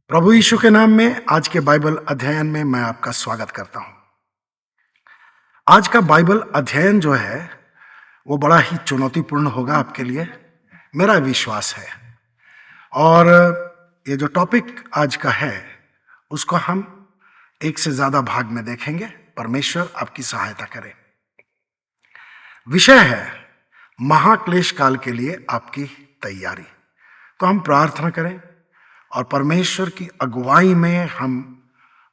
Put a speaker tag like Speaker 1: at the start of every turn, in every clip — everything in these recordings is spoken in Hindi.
Speaker 1: प्रभु यीशु के नाम में आज के बाइबल अध्ययन में मैं आपका स्वागत करता हूं। आज का बाइबल अध्ययन जो है वो बड़ा ही चुनौतीपूर्ण होगा आपके लिए, मेरा विश्वास है। और ये जो टॉपिक आज का है उसको हम एक से ज्यादा भाग में देखेंगे। परमेश्वर आपकी सहायता करे। विषय है महाक्लेश काल के लिए आपकी तैयारी। तो हम प्रार्थना करें और परमेश्वर की अगुवाई में हम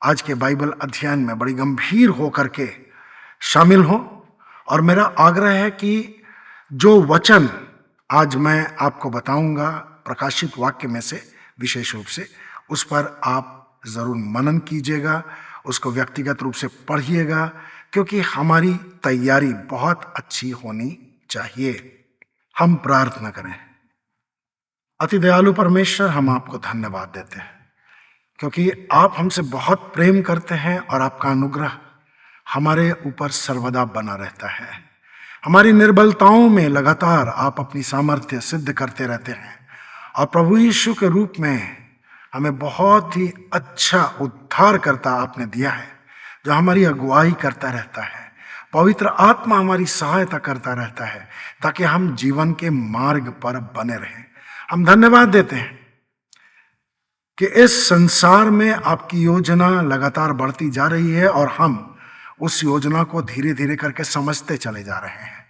Speaker 1: आज के बाइबल अध्ययन में बड़ी गंभीर होकर के शामिल हों। और मेरा आग्रह है कि जो वचन आज मैं आपको बताऊंगा प्रकाशित वाक्य में से विशेष रूप से, उस पर आप जरूर मनन कीजिएगा, उसको व्यक्तिगत रूप से पढ़िएगा, क्योंकि हमारी तैयारी बहुत अच्छी होनी चाहिए। हम प्रार्थना करें। अति दयालु परमेश्वर, हम आपको धन्यवाद देते हैं क्योंकि आप हमसे बहुत प्रेम करते हैं और आपका अनुग्रह हमारे ऊपर सर्वदा बना रहता है। हमारी निर्बलताओं में लगातार आप अपनी सामर्थ्य सिद्ध करते रहते हैं और प्रभु यीशु के रूप में हमें बहुत ही अच्छा उद्धारकर्ता आपने दिया है, जो हमारी अगुवाई करता रहता है। पवित्र आत्मा हमारी सहायता करता रहता है ताकि हम जीवन के मार्ग पर बने रहें। हम धन्यवाद देते हैं कि इस संसार में आपकी योजना लगातार बढ़ती जा रही है और हम उस योजना को धीरे धीरे करके समझते चले जा रहे हैं।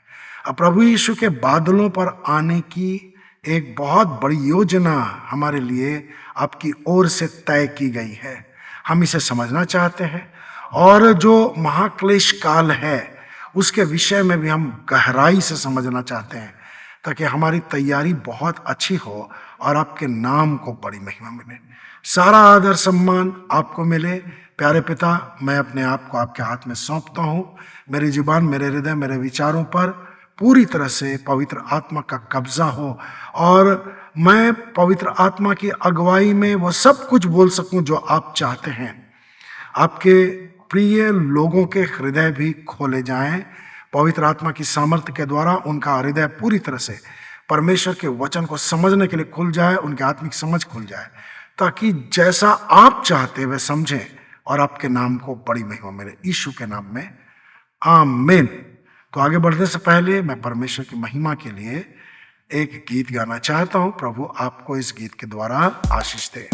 Speaker 1: अब प्रभु यीशु के बादलों पर आने की एक बहुत बड़ी योजना हमारे लिए आपकी ओर से तय की गई है। हम इसे समझना चाहते हैं और जो महाक्लेश काल है उसके विषय में भी हम गहराई से समझना चाहते हैं ताकि हमारी तैयारी बहुत अच्छी हो और आपके नाम को बड़ी महिमा मिले। सारा आदर सम्मान आपको मिले। प्यारे पिता, मैं अपने आप को आपके हाथ में सौंपता हूँ। मेरी जुबान, मेरे हृदय, मेरे विचारों पर पूरी तरह से पवित्र आत्मा का कब्जा हो और मैं पवित्र आत्मा की अगुवाई में वो सब कुछ बोल सकूं जो आप चाहते हैं। आपके प्रिय लोगों के हृदय भी खोले जाएं। पवित्र आत्मा की सामर्थ्य के द्वारा उनका हृदय पूरी तरह से परमेश्वर के वचन को समझने के लिए खुल जाए, उनकी आत्मिक समझ खुल जाए, ताकि जैसा आप चाहते वे समझें और आपके नाम को बड़ी महिमा मिले। यीशु के नाम में आमीन। तो आगे बढ़ने से पहले मैं परमेश्वर की महिमा के लिए एक गीत गाना चाहता हूं। प्रभु आपको इस गीत के द्वारा आशीष दे।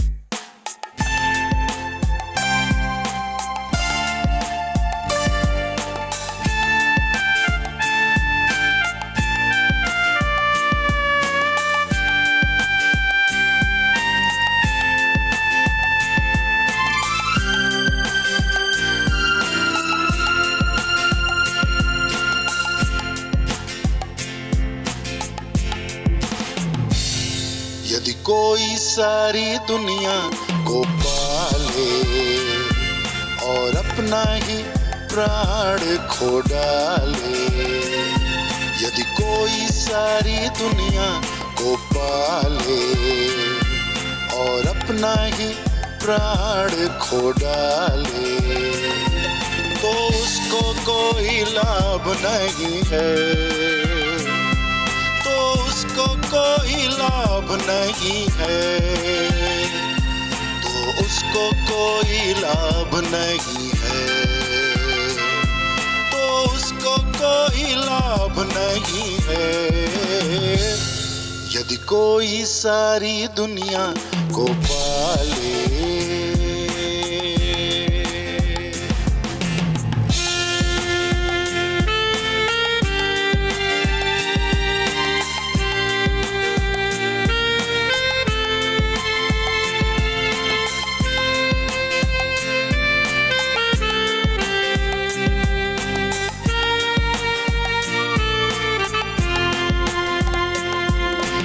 Speaker 2: यदि कोई सारी दुनिया को पाले और अपना ही प्राण खो डाले, यदि कोई सारी दुनिया को पाले और अपना ही प्राण खो डाले, तो उसको कोई लाभ नहीं है, तो उसको कोई लाभ नहीं है, तो उसको कोई लाभ नहीं है, तो उसको कोई लाभ नहीं है। यदि कोई सारी दुनिया को पाले।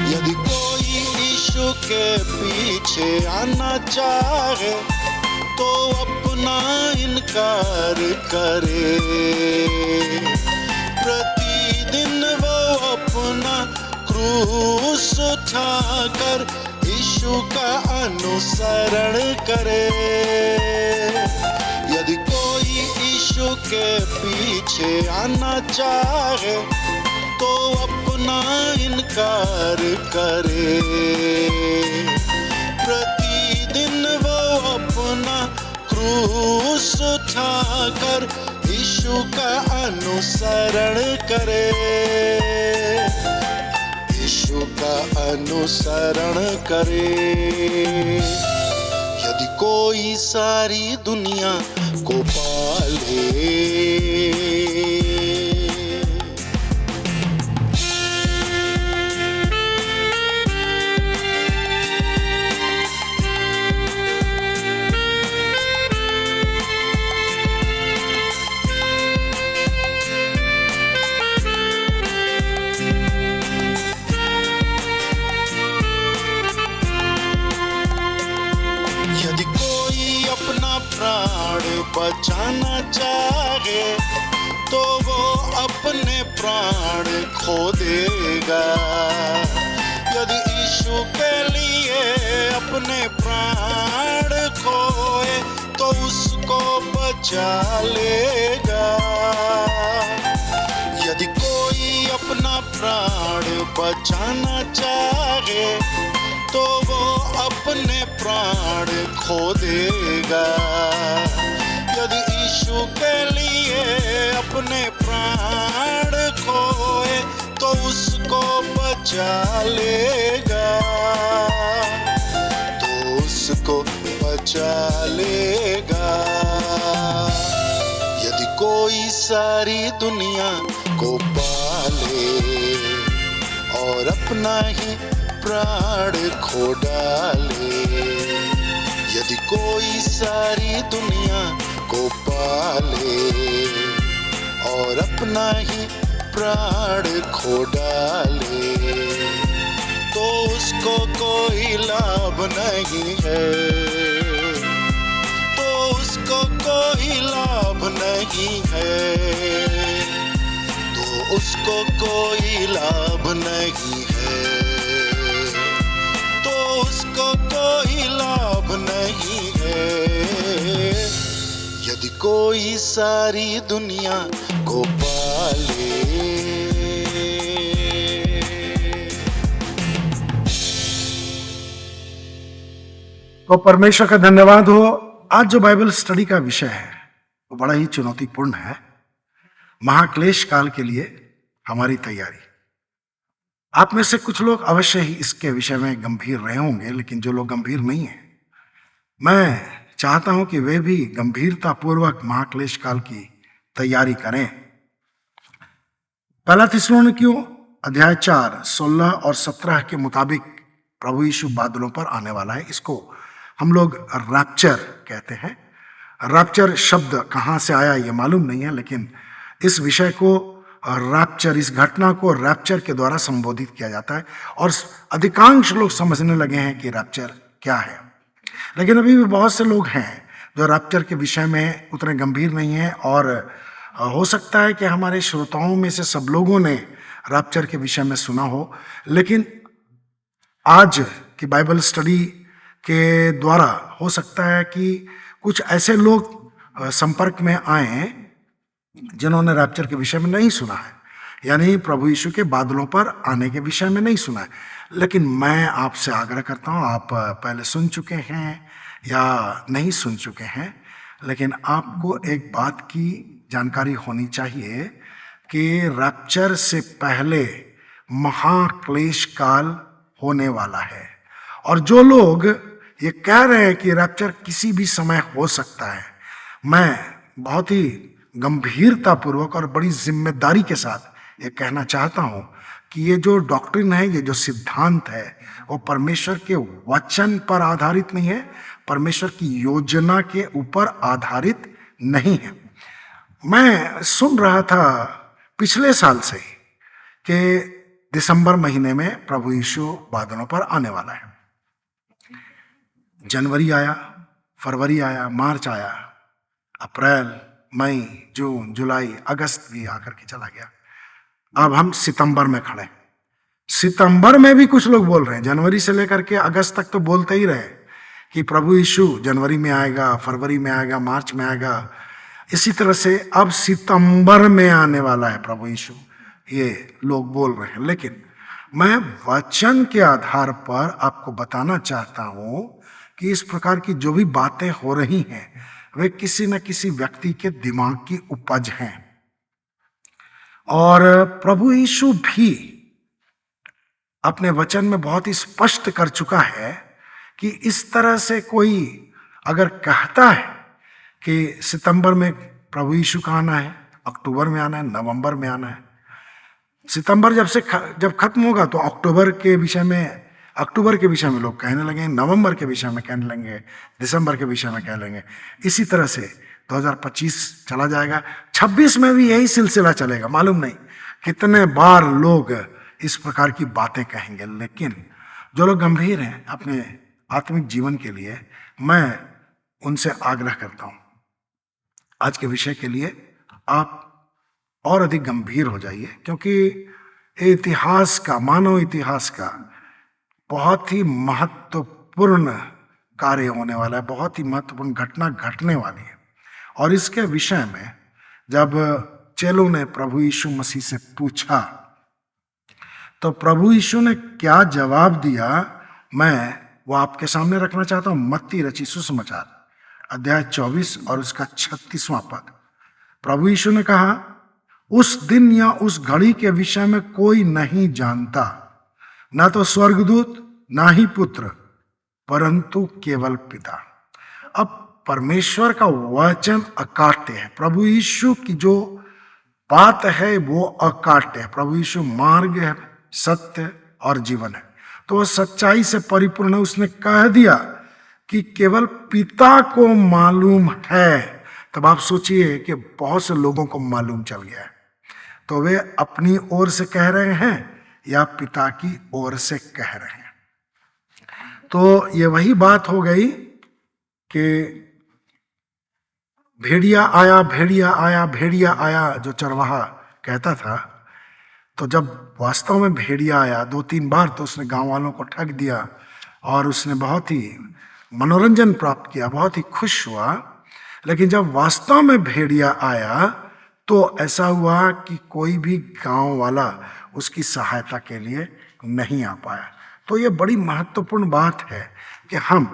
Speaker 2: यदि कोई यीशु के पीछे आना चाहे तो अपना इनकार करे, प्रतिदिन वो अपना क्रूस उठाकर यीशु का अनुसरण करे। यदि कोई यीशु के पीछे आना चाहे तो अपना इनकार करे, प्रतिदिन वो क्रूस उठाकर यीशु का अनुसरण करे, यीशु का अनुसरण करे। यदि कोई सारी दुनिया को पाले, यदि कोई अपना प्राण बचाना चाहे तो वो अपने प्राण खो देगा। यदि यीशु के लिए अपने प्राण खोए तो उसको बचा लेगा। यदि कोई अपना प्राण बचाना चाहे तो वो अपने प्राण खो देगा। यदि यीशु के लिए अपने प्राण खोए तो उसको बचा लेगा, तो उसको बचा लेगा। यदि कोई सारी दुनिया को पाले और अपना ही प्राण खो डाले, यदि कोई सारी दुनिया को पाले और अपना ही प्राण खो डाले, तो उसको कोई लाभ नहीं है, तो उसको कोई लाभ नहीं है, तो उसको कोई लाभ नहीं है, तो उसको कोई लाभ नहीं है। यदि कोई सारी दुनिया को पाले।
Speaker 1: तो परमेश्वर का धन्यवाद हो। आज जो बाइबल स्टडी का विषय है वो बड़ा ही चुनौतीपूर्ण है। महाक्लेश काल के लिए हमारी तैयारी। आप में से कुछ लोग अवश्य ही इसके विषय में गंभीर रहे होंगे, लेकिन जो लोग गंभीर नहीं हैं, मैं चाहता हूं कि वे भी गंभीरता पूर्वक महाक्लेश काल की तैयारी करें। पहला थिस्सलुनीकियों अध्याय 4, 16 और 17 के मुताबिक प्रभु यीशु बादलों पर आने वाला है। इसको हम लोग रैप्चर कहते हैं। रैप्चर शब्द कहाँ से आया ये मालूम नहीं है, लेकिन इस विषय को रैप्चर, इस घटना को रैप्चर के द्वारा संबोधित किया जाता है और अधिकांश लोग समझने लगे हैं कि रैप्चर क्या है। लेकिन अभी भी बहुत से लोग हैं जो रैप्चर के विषय में उतने गंभीर नहीं हैं, और हो सकता है कि हमारे श्रोताओं में से सब लोगों ने रैप्चर के विषय में सुना हो, लेकिन आज की बाइबल स्टडी के द्वारा हो सकता है कि कुछ ऐसे लोग संपर्क में आए जिन्होंने रैप्चर के विषय में नहीं सुना है, यानी प्रभु यीशु के बादलों पर आने के विषय में नहीं सुना है। लेकिन मैं आपसे आग्रह करता हूँ, आप पहले सुन चुके हैं या नहीं सुन चुके हैं, लेकिन आपको एक बात की जानकारी होनी चाहिए कि रैप्चर से पहले महाक्लेश काल होने वाला है। और जो लोग ये कह रहे हैं कि रैप्चर किसी भी समय हो सकता है, मैं बहुत ही गंभीरता पूर्वक और बड़ी जिम्मेदारी के साथ ये कहना चाहता हूं कि ये जो डॉक्ट्रिन है, ये जो सिद्धांत है, वो परमेश्वर के वचन पर आधारित नहीं है, परमेश्वर की योजना के ऊपर आधारित नहीं है। मैं सुन रहा था पिछले साल से कि दिसंबर महीने में प्रभु यीशु बादलों पर आने वाला है। जनवरी आया, फरवरी आया, मार्च आया, अप्रैल, मई, जून, जुलाई, अगस्त भी आकर के चला गया। अब हम सितंबर में खड़े। सितंबर में भी कुछ लोग बोल रहे हैं, जनवरी से लेकर के अगस्त तक तो बोलते ही रहे कि प्रभु यीशु जनवरी में आएगा, फरवरी में आएगा, मार्च में आएगा। इसी तरह से अब सितंबर में आने वाला है प्रभु यीशु, ये लोग बोल रहे हैं। लेकिन मैं वचन के आधार पर आपको बताना चाहता हूं कि इस प्रकार की जो भी बातें हो रही हैं, वे किसी न किसी व्यक्ति के दिमाग की उपज हैं। और प्रभु यीशु भी अपने वचन में बहुत ही स्पष्ट कर चुका है कि इस तरह से कोई अगर कहता है कि सितंबर में प्रभु यीशु का आना है, अक्टूबर में आना है, नवंबर में आना है, सितंबर जब खत्म होगा तो अक्टूबर के विषय में लोग कहने लगे, नवंबर के विषय में कहने लगेंगे, दिसंबर के विषय में कह लेंगे। इसी तरह से 2025 चला जाएगा, 26 में भी यही सिलसिला चलेगा। मालूम नहीं कितने बार लोग इस प्रकार की बातें कहेंगे। लेकिन जो लोग गंभीर हैं अपने आत्मिक जीवन के लिए, मैं उनसे आग्रह करता हूं, आज के विषय के लिए आप और अधिक गंभीर हो जाइए, क्योंकि इतिहास का, मानव इतिहास का बहुत ही महत्वपूर्ण कार्य होने वाला है, बहुत ही महत्वपूर्ण घटना घटने वाली है। और इसके विषय में जब चेलों ने प्रभु यीशु मसीह से पूछा तो प्रभु यीशु ने क्या जवाब दिया, मैं वो आपके सामने रखना चाहता हूं। मत्ती रचित सुसमाचार अध्याय 24 और उसका 36वां पद। प्रभु यीशु ने कहा, उस दिन या उस घड़ी के विषय में कोई नहीं जानता, ना तो स्वर्गदूत ना ही पुत्र, परंतु केवल पिता। अब परमेश्वर का वचन अकाट्य है। प्रभु यीशु की जो बात है वो अकाट्य है। प्रभु यीशु मार्ग है, सत्य और जीवन है। तो वह सच्चाई से परिपूर्ण है। उसने कह दिया कि केवल पिता को मालूम है। तब आप सोचिए कि बहुत से लोगों को मालूम चल गया है, तो वे अपनी ओर से कह रहे हैं या पिता की ओर से कह रहे हैं। तो ये वही बात हो गई कि भेड़िया आया, भेड़िया आया, भेड़िया आया, जो चरवाहा कहता था। तो जब वास्तव में भेड़िया आया 2-3 बार तो उसने गांव वालों को ठग दिया और उसने बहुत ही मनोरंजन प्राप्त किया, बहुत ही खुश हुआ। लेकिन जब वास्तव में भेड़िया आया तो ऐसा हुआ कि कोई भी गांव वाला उसकी सहायता के लिए नहीं आ पाया। तो ये बड़ी महत्वपूर्ण बात है कि हम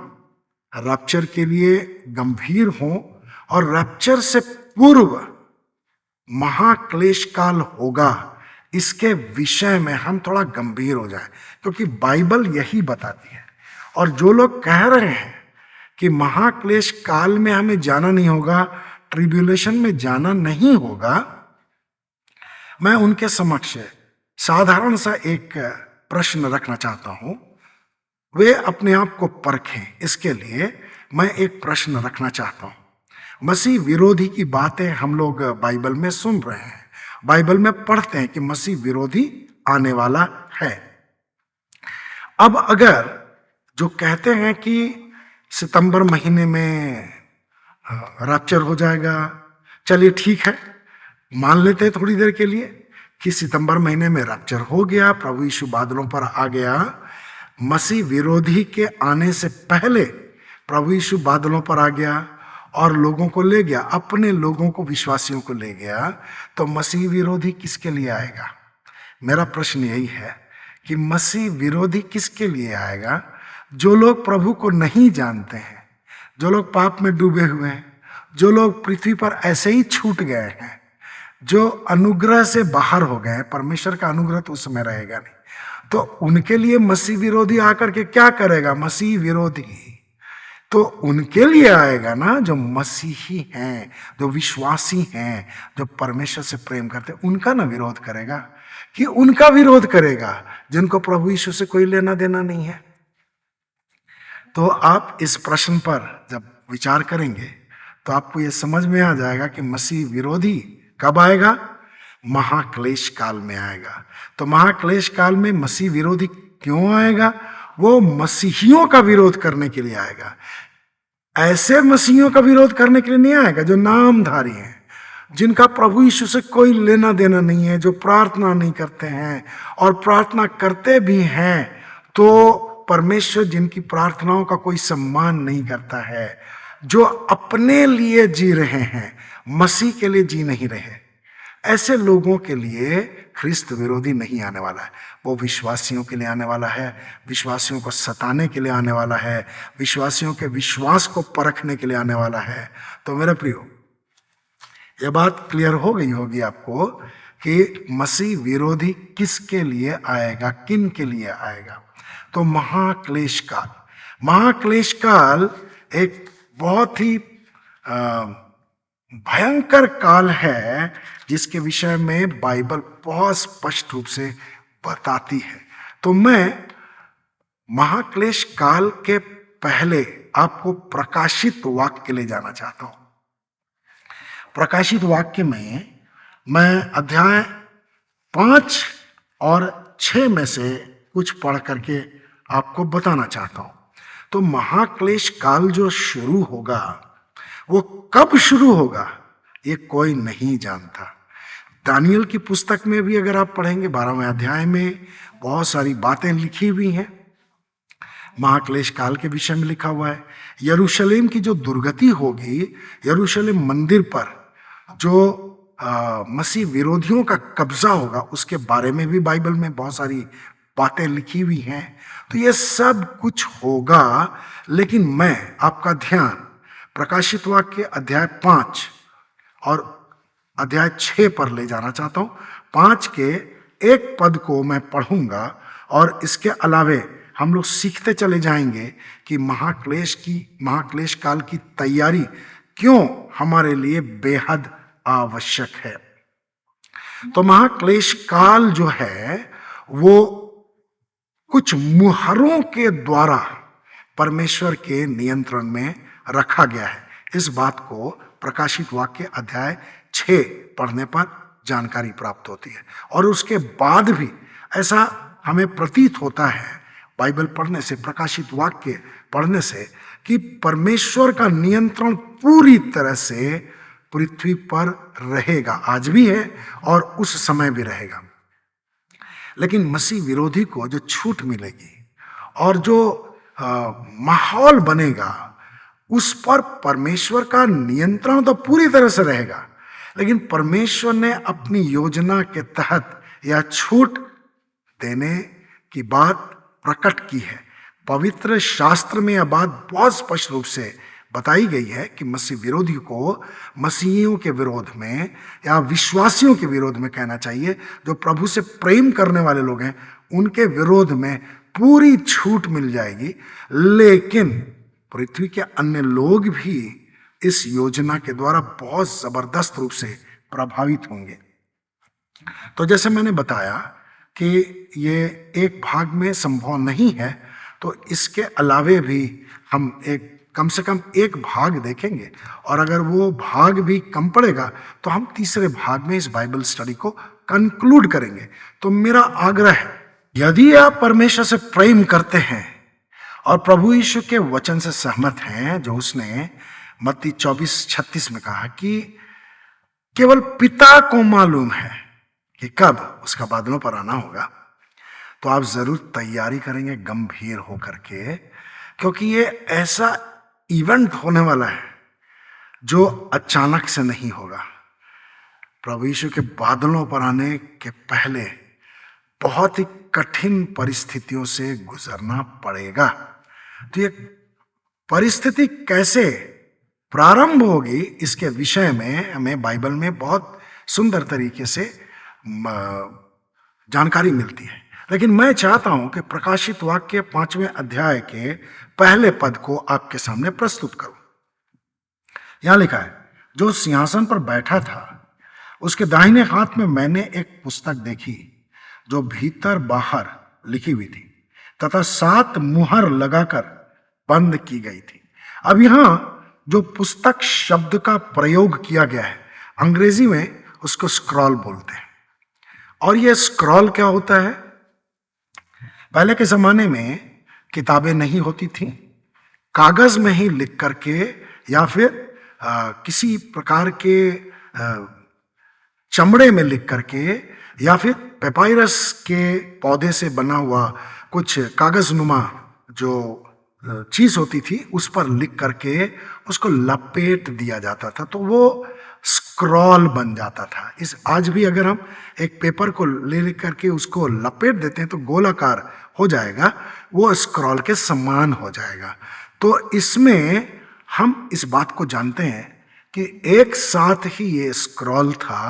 Speaker 1: रैप्चर के लिए गंभीर हों, और रैप्चर से पूर्व महाक्लेश काल होगा, इसके विषय में हम थोड़ा गंभीर हो जाएं, क्योंकि बाइबल यही बताती है। और जो लोग कह रहे हैं कि महाक्लेश काल में हमें जाना नहीं होगा, ट्रिब्यूलेशन में जाना नहीं होगा, मैं उनके समक्ष साधारण सा एक प्रश्न रखना चाहता हूं। वे अपने आप को परखें। इसके लिए मैं एक प्रश्न रखना चाहता हूं। मसीह विरोधी की बातें हम लोग बाइबल में सुन रहे हैं, बाइबल में पढ़ते हैं कि मसीह विरोधी आने वाला है। अब अगर जो कहते हैं कि सितंबर महीने में रैप्चर हो जाएगा, चलिए ठीक है, मान लेते हैं थोड़ी देर के लिए कि सितंबर महीने में रैप्चर हो गया, प्रभु यीशु बादलों पर आ गया। मसीह विरोधी के आने से पहले प्रभु यीशु बादलों पर आ गया और लोगों को ले गया, अपने लोगों को, विश्वासियों को ले गया। तो मसीह विरोधी किसके लिए आएगा? मेरा प्रश्न यही है कि मसीह विरोधी किसके लिए आएगा? जो लोग प्रभु को नहीं जानते हैं, जो लोग पाप में डूबे हुए हैं, जो लोग पृथ्वी पर ऐसे ही छूट गए हैं, जो अनुग्रह से बाहर हो गए हैं। परमेश्वर का अनुग्रह तो उस समय रहेगा नहीं, तो उनके लिए मसीह विरोधी आकर के क्या करेगा? मसीह विरोधी तो उनके लिए आएगा ना, जो मसीही हैं, जो विश्वासी हैं, जो परमेश्वर से प्रेम करते हैं, उनका ना विरोध करेगा कि उनका विरोध करेगा जिनको प्रभु यीशु से कोई लेना देना नहीं है। तो आप इस प्रश्न पर जब विचार करेंगे तो आपको यह समझ में आ जाएगा कि मसीह विरोधी कब आएगा? महाक्लेश काल में आएगा। तो महाक्लेश काल में मसीह विरोधी क्यों आएगा? वो मसीहियों का विरोध करने के लिए आएगा। ऐसे मसीहियों का विरोध करने के लिए नहीं आएगा जो नामधारी हैं, जिनका प्रभु यीशु से कोई लेना देना नहीं है, जो प्रार्थना नहीं करते हैं, और प्रार्थना करते भी हैं तो परमेश्वर जिनकी प्रार्थनाओं का कोई सम्मान नहीं करता है, जो अपने लिए जी रहे हैं, मसीह के लिए जी नहीं रहे। ऐसे लोगों के लिए ख्रिस्त विरोधी नहीं आने वाला है। वो विश्वासियों के लिए आने वाला है, विश्वासियों को सताने के लिए आने वाला है, विश्वासियों के विश्वास को परखने के लिए आने वाला है। तो मेरे प्रियो, ये बात क्लियर हो गई होगी आपको कि मसीह विरोधी किसके लिए आएगा, किन के लिए आएगा। तो महाक्लेश काल, महाक्लेश काल एक बहुत ही भयंकर काल है जिसके विषय में बाइबल बहुत स्पष्ट रूप से बताती है। तो मैं महाक्लेश काल के पहले आपको प्रकाशित वाक्य ले जाना चाहता हूं। प्रकाशित वाक्य में मैं अध्याय 5 और 6 में से कुछ पढ़ करके आपको बताना चाहता हूं। तो महाक्लेश काल जो शुरू होगा, वो कब शुरू होगा ये कोई नहीं जानता। दानियल की पुस्तक में भी अगर आप पढ़ेंगे 12वें अध्याय में बहुत सारी बातें लिखी हुई हैं, महाक्लेश काल के विषय में लिखा हुआ है। यरूशलेम की जो दुर्गति होगी, यरूशलेम मंदिर पर जो मसीह विरोधियों का कब्जा होगा, उसके बारे में भी बाइबल में बहुत सारी बातें लिखी हुई हैं। तो ये सब कुछ होगा, लेकिन मैं आपका ध्यान प्रकाशित वाक्य अध्याय 5 और अध्याय 6 पर ले जाना चाहता हूँ। 5 के एक पद को मैं पढ़ूंगा और इसके अलावे हम लोग सीखते चले जाएंगे कि महाक्लेश काल की तैयारी क्यों हमारे लिए बेहद आवश्यक है। तो महाक्लेश काल जो है वो कुछ मुहरों के द्वारा परमेश्वर के नियंत्रण में रखा गया है। इस बात को प्रकाशित वाक्य अध्याय 6 पढ़ने पर जानकारी प्राप्त होती है। और उसके बाद भी ऐसा हमें प्रतीत होता है बाइबल पढ़ने से, प्रकाशित वाक्य पढ़ने से, कि परमेश्वर का नियंत्रण पूरी तरह से पृथ्वी पर रहेगा, आज भी है और उस समय भी रहेगा। लेकिन मसीह विरोधी को जो छूट मिलेगी और जो माहौल बनेगा, उस पर परमेश्वर का नियंत्रण तो पूरी तरह से रहेगा, लेकिन परमेश्वर ने अपनी योजना के तहत यह छूट देने की बात प्रकट की है। पवित्र शास्त्र में यह बात बहुत स्पष्ट रूप से बताई गई है कि मसीह विरोधी को मसीहियों के विरोध में या विश्वासियों के विरोध में कहना चाहिए, जो प्रभु से प्रेम करने वाले लोग हैं, उनके विरोध में पूरी छूट मिल जाएगी। लेकिन पृथ्वी के अन्य लोग भी इस योजना के द्वारा बहुत जबरदस्त रूप से प्रभावित होंगे। तो जैसे मैंने बताया कि ये एक भाग में संभव नहीं है, तो इसके अलावे भी हम कम से कम एक भाग देखेंगे, और अगर वो भाग भी कम पड़ेगा तो हम तीसरे भाग में इस बाइबल स्टडी को कंक्लूड करेंगे। तो मेरा आग्रह है, यदि आप परमेश्वर से प्रेम करते हैं और प्रभु यीशु के वचन से सहमत हैं, जो उसने मत्ती 24:36 में कहा कि केवल पिता को मालूम है कि कब उसका बादलों पर आना होगा, तो आप जरूर तैयारी करेंगे गंभीर होकर के, क्योंकि ये ऐसा इवेंट होने वाला है जो अचानक से नहीं होगा। प्रभु यीशु के बादलों पर आने के पहले बहुत ही कठिन परिस्थितियों से गुजरना पड़ेगा। तो ये परिस्थिति कैसे प्रारंभ होगी, इसके विषय में हमें बाइबल में बहुत सुंदर तरीके से जानकारी मिलती है। लेकिन मैं चाहता हूं कि प्रकाशित वाक्य 5वें अध्याय के पहले पद को आपके सामने प्रस्तुत करूं। यहां लिखा है, जो सिंहासन पर बैठा था उसके दाहिने हाथ में मैंने एक पुस्तक देखी जो भीतर बाहर लिखी हुई थी तथा 7 मुहर लगाकर बंद की गई थी। अब यहां जो पुस्तक शब्द का प्रयोग किया गया है, अंग्रेजी में उसको स्क्रॉल बोलते हैं। और यह स्क्रॉल क्या होता है? पहले के जमाने में किताबें नहीं होती थी, कागज में ही लिख करके या फिर किसी प्रकार के चमड़े में लिख करके या फिर पेपायरस के पौधे से बना हुआ कुछ कागजनुमा जो चीज होती थी, उस पर लिख करके उसको लपेट दिया जाता था। तो वो स्क्रॉल बन जाता था। इस आज भी अगर हम एक पेपर को ले करके उसको लपेट देते हैं तो गोलाकार हो जाएगा, वो स्क्रॉल के समान हो जाएगा। तो इसमें हम इस बात को जानते हैं कि एक साथ ही ये स्क्रॉल था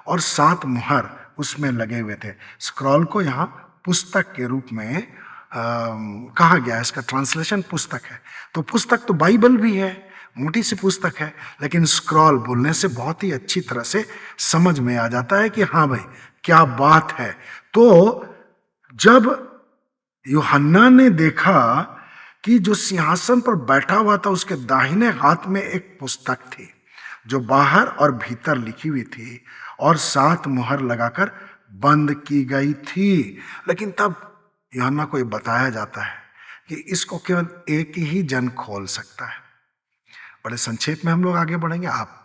Speaker 1: और 7 मुहर उसमें लगे हुए थे। स्क्रॉल को यहाँ पुस्तक के रूप में कहा गया, इसका ट्रांसलेशन पुस्तक है। तो पुस्तक तो बाइबल भी है, मोटी सी पुस्तक है, लेकिन स्क्रॉल बोलने से बहुत ही अच्छी तरह से समझ में आ जाता है कि हाँ भाई क्या बात है। तो जब यूहन्ना ने देखा कि जो सिंहासन पर बैठा हुआ था उसके दाहिने हाथ में एक पुस्तक थी जो बाहर और भीतर लिखी हुई थी और 7 मुहर लगाकर बंद की गई थी, लेकिन तब यूहन्ना को ये बताया जाता है कि इसको केवल एक ही जन खोल सकता है। बड़े संक्षेप में हम लोग आगे बढ़ेंगे। आप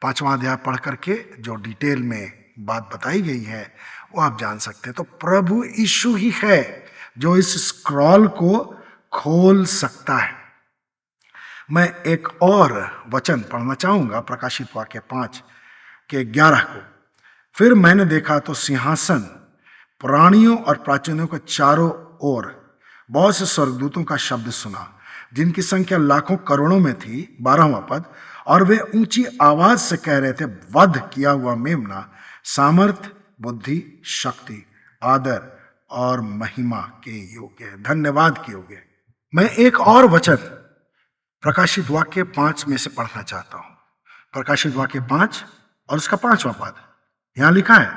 Speaker 1: 5वां अध्याय पढ़ करके जो डिटेल में बात बताई गई है वो आप जान सकते हैं। तो प्रभु यीशु ही है जो इस स्क्रॉल को खोल सकता है। मैं एक और वचन पढ़ना चाहूंगा, प्रकाशित वाक्य 5 के 11 को। फिर मैंने देखा तो सिंहासन, प्राणियों और प्राचीनों के चारों ओर बहुत से स्वर्गदूतों का शब्द सुना, जिनकी संख्या लाखों करोड़ों में थी। 12वां पद, और वे ऊंची आवाज से कह रहे थे, वध किया हुआ मेमना सामर्थ, बुद्धि, शक्ति, आदर और महिमा के योग्य है, धन्यवाद के योग्य है। मैं एक और वचन प्रकाशित वाक्य 5 में से पढ़ना चाहता हूं। प्रकाशित वाक्य 5 और उसका 5वां पद यहां लिखा है,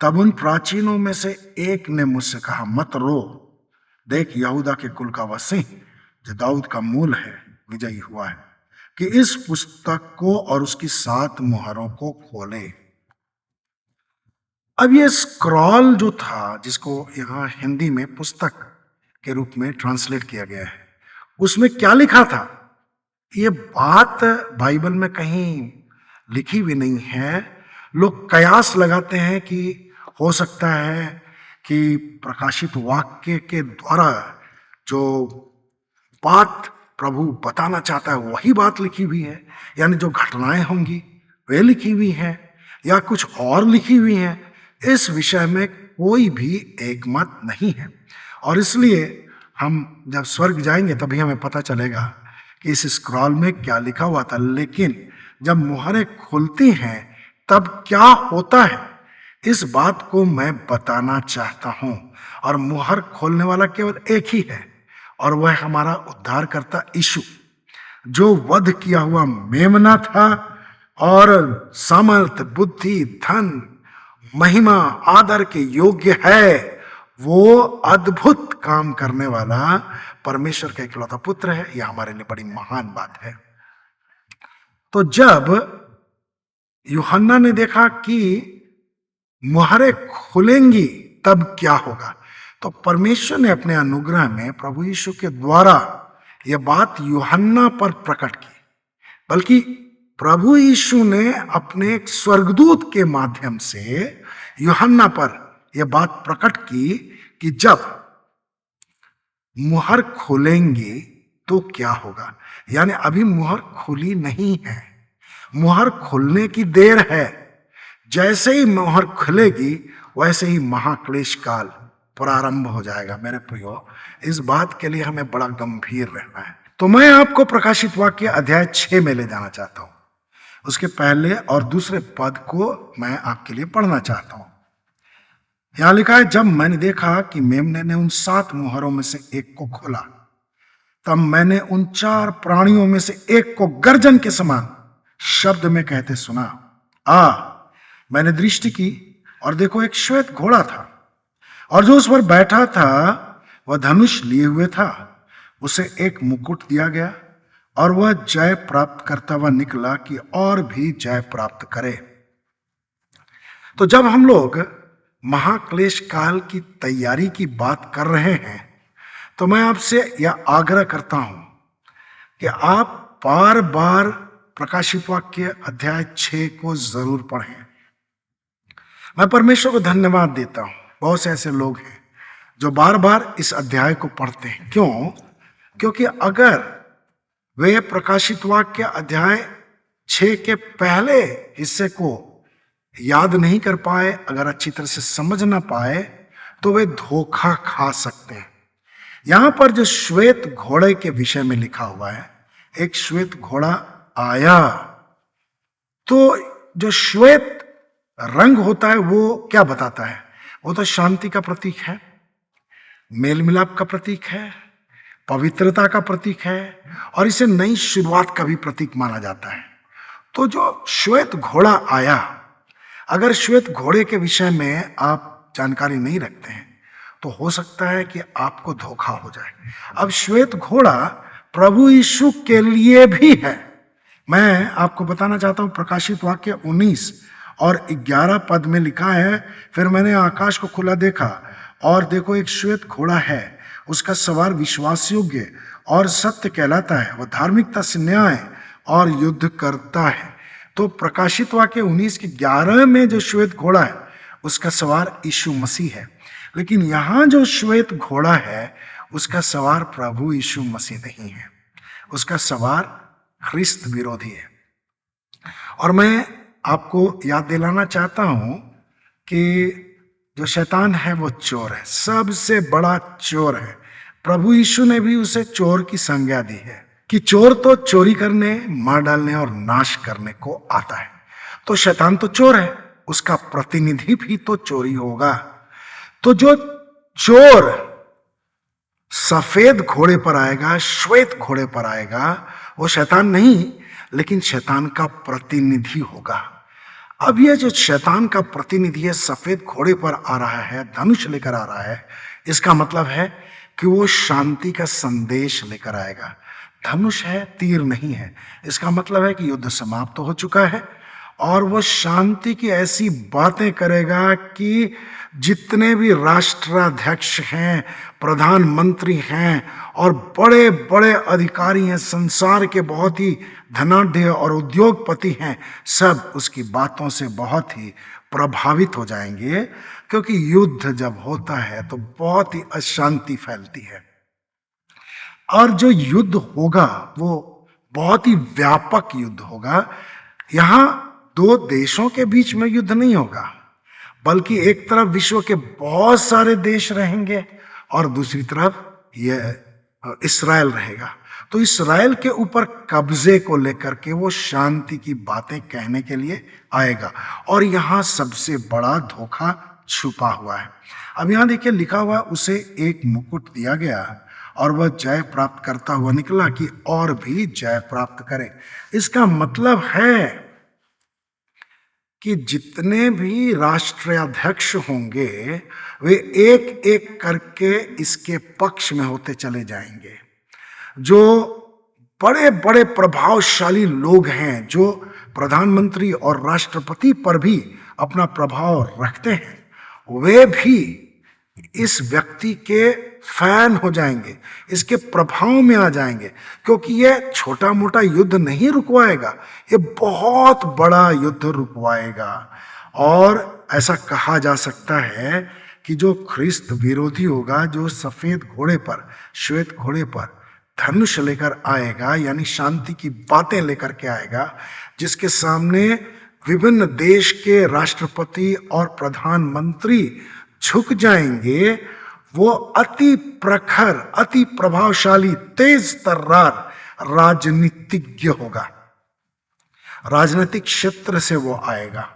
Speaker 1: तब उन प्राचीनों में से एक ने मुझसे कहा, मत रो, देख यहूदा के कुल का वह सिंह जो दाऊद का मूल है विजयी हुआ है कि इस पुस्तक को और उसकी 7 मुहरों को खोले। अब ये स्क्रॉल जो था, जिसको यहाँ हिंदी में पुस्तक के रूप में ट्रांसलेट किया गया है, उसमें क्या लिखा था ये बात बाइबल में कहीं लिखी भी नहीं है। लोग कयास लगाते हैं कि हो सकता है कि प्रकाशित वाक्य के द्वारा जो बात प्रभु बताना चाहता है वही बात लिखी हुई है, यानी जो घटनाएं होंगी वे लिखी हुई हैं या कुछ और लिखी हुई हैं। इस विषय में कोई भी एक मत नहीं है, और इसलिए हम जब स्वर्ग जाएंगे तभी हमें पता चलेगा कि इस स्क्रॉल में क्या लिखा हुआ था। लेकिन जब मुहरें खुलती हैं तब क्या होता है, इस बात को मैं बताना चाहता हूं। और मुहर खोलने वाला केवल एक ही है, और वह हमारा उद्धारकर्ता यीशु, जो वध किया हुआ मेमना था और सामर्थ, बुद्धि, धन, महिमा, आदर के योग्य है। वो अद्भुत काम करने वाला परमेश्वर का इकलौता पुत्र है। यह हमारे लिए बड़ी महान बात है। तो जब यूहन्ना ने देखा कि मुहरें खुलेंगी तब क्या होगा, तो परमेश्वर ने अपने अनुग्रह में प्रभु यीशु के द्वारा यह बात यूहन्ना पर प्रकट की, बल्कि प्रभु यीशु ने अपने एक स्वर्गदूत के माध्यम से यूहन्ना पर यह बात प्रकट की कि जब मुहर खोलेंगे तो क्या होगा। यानी अभी मुहर खुली नहीं है, मुहर खुलने की देर है। जैसे ही मुहर खुलेगी वैसे ही महाक्लेश काल प्रारंभ हो जाएगा। मेरे प्रियो, इस बात के लिए हमें बड़ा गंभीर रहना है। तो मैं आपको प्रकाशित वाक्य अध्याय 6 में ले जाना चाहता हूं। उसके पहले और दूसरे पद को मैं आपके लिए पढ़ना चाहता हूं। यहां लिखा है, जब मैंने देखा कि मेमने ने उन 7 मुहरों में से एक को खोला, तब मैंने उन 4 प्राणियों में से एक को गर्जन के समान शब्द में कहते सुना, आ। मैंने दृष्टि की और देखो एक श्वेत घोड़ा था, और जो उस पर बैठा था वह धनुष लिए हुए था। उसे एक मुकुट दिया गया और वह जय प्राप्त करता हुआ निकला कि और भी जय प्राप्त करे। तो जब हम लोग महाक्लेश काल की तैयारी की बात कर रहे हैं तो मैं आपसे यह आग्रह करता हूं कि आप बार बार प्रकाशित वाक्य अध्याय 6 को जरूर पढ़ें। मैं परमेश्वर को धन्यवाद देता हूं, बहुत से ऐसे लोग हैं जो बार बार इस अध्याय को पढ़ते हैं। क्यों? क्योंकि अगर वे प्रकाशित वाक्य अध्याय 6 के पहले हिस्से को याद नहीं कर पाए, अगर अच्छी तरह से समझ ना पाए, तो वे धोखा खा सकते हैं। यहां पर जो श्वेत घोड़े के विषय में लिखा हुआ है, एक श्वेत घोड़ा आया, तो जो श्वेत रंग होता है वो क्या बताता है? वो तो शांति का प्रतीक है, मेल मिलाप का प्रतीक है, पवित्रता का प्रतीक है, और इसे नई शुरुआत का भी प्रतीक माना जाता है। तो जो श्वेत घोड़ा आया, अगर श्वेत घोड़े के विषय में आप जानकारी नहीं रखते हैं तो हो सकता है कि आपको धोखा हो जाए। अब श्वेत घोड़ा प्रभु यीशु के लिए भी है। मैं आपको बताना चाहता हूं, प्रकाशित वाक्य 19 और 11 पद में लिखा है, फिर मैंने आकाश को खुला देखा और देखो एक श्वेत घोड़ा है, उसका सवार विश्वास योग्य और सत्य कहलाता है, वह धार्मिकता से न्याय और युद्ध करता है। तो प्रकाशित वाक्य 19 के 11 में जो श्वेत घोड़ा है उसका सवार यीशु मसीह है, लेकिन यहां जो श्वेत घोड़ा है उसका सवार प्रभु यीशु मसीह नहीं है, उसका सवार ख्रिस्त विरोधी है। और मैं आपको याद दिलाना चाहता हूं कि जो शैतान है वो चोर है, सबसे बड़ा चोर है। प्रभु यीशु ने भी उसे चोर की संज्ञा दी है कि चोर तो चोरी करने, मार डालने और नाश करने को आता है। तो शैतान तो चोर है, उसका प्रतिनिधि भी तो चोरी होगा। तो जो चोर सफेद घोड़े पर आएगा, श्वेत घोड़े पर आएगा, वो शैतान नहीं, लेकिन शैतान का प्रतिनिधि होगा। अब ये जो शैतान का प्रतिनिधि है, सफेद घोड़े पर आ रहा है, धनुष लेकर आ रहा है, इसका मतलब है कि वो शांति का संदेश लेकर आएगा। धनुष है, तीर नहीं है, इसका मतलब है कि युद्ध समाप्त हो चुका है और वो शांति की ऐसी बातें करेगा कि जितने भी राष्ट्राध्यक्ष हैं, प्रधानमंत्री हैं और बड़े बड़े अधिकारी हैं, संसार के बहुत ही धनाढ्य और उद्योगपति हैं, सब उसकी बातों से बहुत ही प्रभावित हो जाएंगे, क्योंकि युद्ध जब होता है तो बहुत ही अशांति फैलती है। और जो युद्ध होगा वो बहुत ही व्यापक युद्ध होगा। यहाँ दो देशों के बीच में युद्ध नहीं होगा, बल्कि एक तरफ विश्व के बहुत सारे देश रहेंगे और दूसरी तरफ ये इस्राएल रहेगा। तो इस्राएल के ऊपर कब्जे को लेकर के वो शांति की बातें कहने के लिए आएगा, और यहाँ सबसे बड़ा धोखा छुपा हुआ है। अब यहाँ देखिए लिखा हुआ, उसे एक मुकुट दिया गया और वह जय प्राप्त करता हुआ निकला कि और भी जय प्राप्त करे। इसका मतलब है कि जितने भी राष्ट्राध्यक्ष होंगे वे एक एक करके इसके पक्ष में होते चले जाएंगे। जो बड़े बड़े प्रभावशाली लोग हैं, जो प्रधानमंत्री और राष्ट्रपति पर भी अपना प्रभाव रखते हैं, वे भी इस व्यक्ति के फैन हो जाएंगे, इसके प्रभाव में आ जाएंगे, क्योंकि यह छोटा मोटा युद्ध नहीं रुकवाएगा, ये बहुत बड़ा युद्ध रुकवाएगा। और ऐसा कहा जा सकता है कि जो ख्रिस्त विरोधी होगा, जो सफेद घोड़े पर, श्वेत घोड़े पर धनुष लेकर आएगा, यानी शांति की बातें लेकर के आएगा, जिसके सामने विभिन्न देश के राष्ट्रपति और प्रधानमंत्री झुक जाएंगे, वो अति प्रखर, अति प्रभावशाली, तेज तर्रार राजनीतिज्ञ होगा। राजनीतिक क्षेत्र से वो आएगा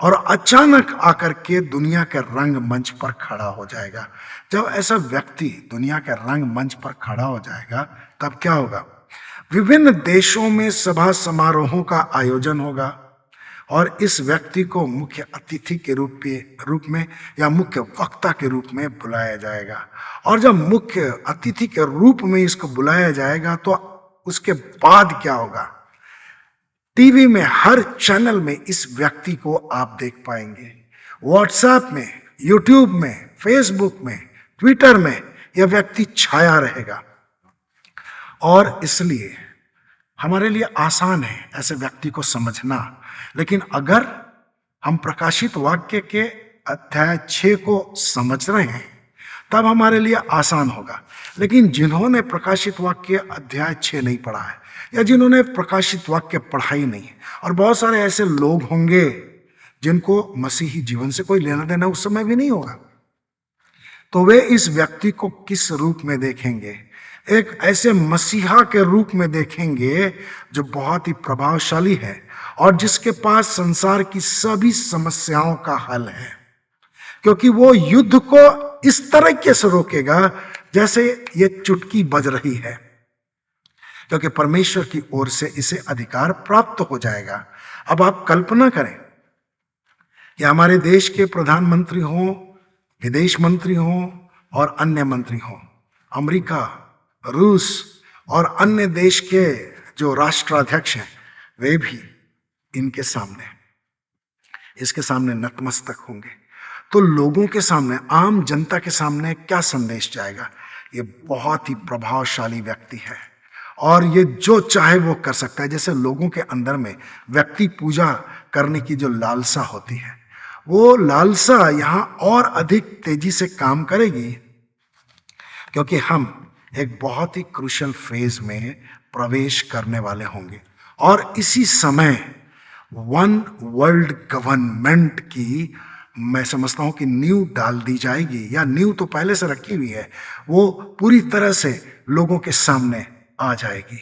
Speaker 1: और अचानक आकर के दुनिया के रंग मंच पर खड़ा हो जाएगा। जब ऐसा व्यक्ति दुनिया के रंग मंच पर खड़ा हो जाएगा, तब क्या होगा? विभिन्न देशों में सभा समारोहों का आयोजन होगा और इस व्यक्ति को मुख्य अतिथि के रूप में या मुख्य वक्ता के रूप में बुलाया जाएगा। और जब मुख्य अतिथि के रूप में इसको बुलाया जाएगा तो उसके बाद क्या होगा? टीवी में हर चैनल में इस व्यक्ति को आप देख पाएंगे, व्हाट्सएप में, यूट्यूब में, फेसबुक में, ट्विटर में यह व्यक्ति छाया रहेगा। और इसलिए हमारे लिए आसान है ऐसे व्यक्ति को समझना, लेकिन अगर हम प्रकाशित वाक्य के अध्याय 6 को समझ रहे हैं तब हमारे लिए आसान होगा। लेकिन जिन्होंने प्रकाशित वाक्य अध्याय 6 नहीं पढ़ा है, या जिन्होंने प्रकाशित वाक्य पढ़ा ही नहीं है। और बहुत सारे ऐसे लोग होंगे जिनको मसीही जीवन से कोई लेना देना उस समय भी नहीं होगा। तो वे इस व्यक्ति को किस रूप में देखेंगे? एक ऐसे मसीहा के रूप में देखेंगे जो बहुत ही प्रभावशाली है और जिसके पास संसार की सभी समस्याओं का हल है, क्योंकि वो युद्ध को इस तरीके से रोकेगा जैसे ये चुटकी बज रही है, क्योंकि परमेश्वर की ओर से इसे अधिकार प्राप्त हो जाएगा। अब आप कल्पना करें कि हमारे देश के प्रधानमंत्री हों, विदेश मंत्री हों और अन्य मंत्री हों, अमेरिका, रूस और अन्य देश के जो राष्ट्राध्यक्ष हैं, वे भी इसके सामने नतमस्तक होंगे। तो लोगों के सामने, आम जनता के सामने क्या संदेश जाएगा? ये बहुत ही प्रभावशाली व्यक्ति है और ये जो चाहे वो कर सकता है। जैसे लोगों के अंदर में व्यक्ति पूजा करने की जो लालसा होती है, वो लालसा यहाँ और अधिक तेजी से काम करेगी, क्योंकि हम एक बहुत ही क्रूशियल फेज में प्रवेश करने वाले होंगे और इसी समय वन वर्ल्ड गवर्नमेंट की, मैं समझता हूं कि नींव डाल दी जाएगी, या नींव तो पहले से रखी हुई है, वो पूरी तरह से लोगों के सामने आ जाएगी।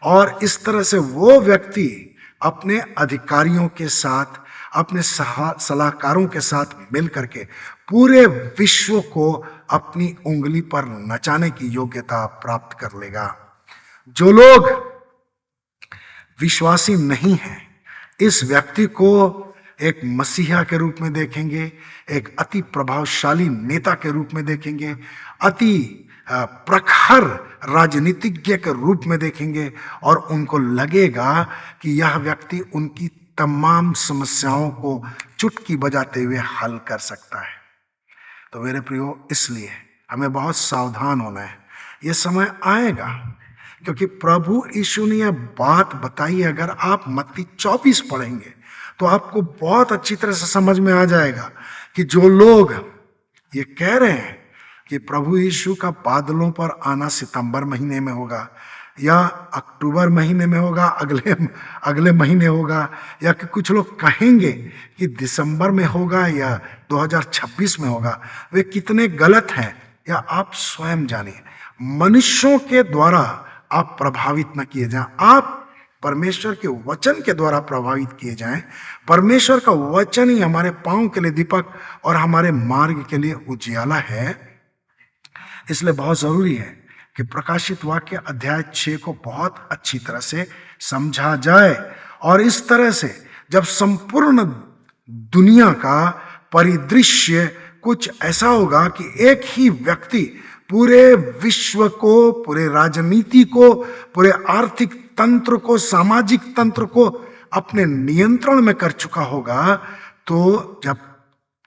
Speaker 1: और इस तरह से वो व्यक्ति अपने अधिकारियों के साथ, अपने सलाहकारों के साथ मिल करके पूरे विश्व को अपनी उंगली पर नचाने की योग्यता प्राप्त कर लेगा। जो लोग विश्वासी नहीं हैं, इस व्यक्ति को एक मसीहा के रूप में देखेंगे, एक अति प्रभावशाली नेता के रूप में देखेंगे, अति प्रखर राजनीतिज्ञ के रूप में देखेंगे और उनको लगेगा कि यह व्यक्ति उनकी तमाम समस्याओं को चुटकी बजाते हुए हल कर सकता है। तो मेरे प्रियो, इसलिए हमें बहुत सावधान होना है। यह समय आएगा, क्योंकि प्रभु यीशु ने यह बात बताई। अगर आप मत्ती 24 पढ़ेंगे तो आपको बहुत अच्छी तरह से समझ में आ जाएगा कि जो लोग ये कह रहे हैं कि प्रभु यीशु का बादलों पर आना सितंबर महीने में होगा या अक्टूबर महीने में होगा, अगले महीने होगा, या कि कुछ लोग कहेंगे कि दिसंबर में होगा या 2026 में होगा, वे कितने गलत हैं या आप स्वयं जानिए। मनुष्यों के द्वारा आप प्रभावित न किए जाएं, आप परमेश्वर के वचन के द्वारा प्रभावित किए जाएं। परमेश्वर का वचन ही हमारे पांव के लिए दीपक और हमारे मार्ग के लिए उजियाला है। इसलिए बहुत जरूरी है कि प्रकाशित वाक्य अध्याय 6 को बहुत अच्छी तरह से समझा जाए, और इस तरह से जब संपूर्ण दुनिया का परिदृश्य कुछ ऐसा होगा कि एक ही व्यक्ति पूरे विश्व को, पूरे राजनीति को, पूरे आर्थिक तंत्र को, सामाजिक तंत्र को अपने नियंत्रण में कर चुका होगा, तो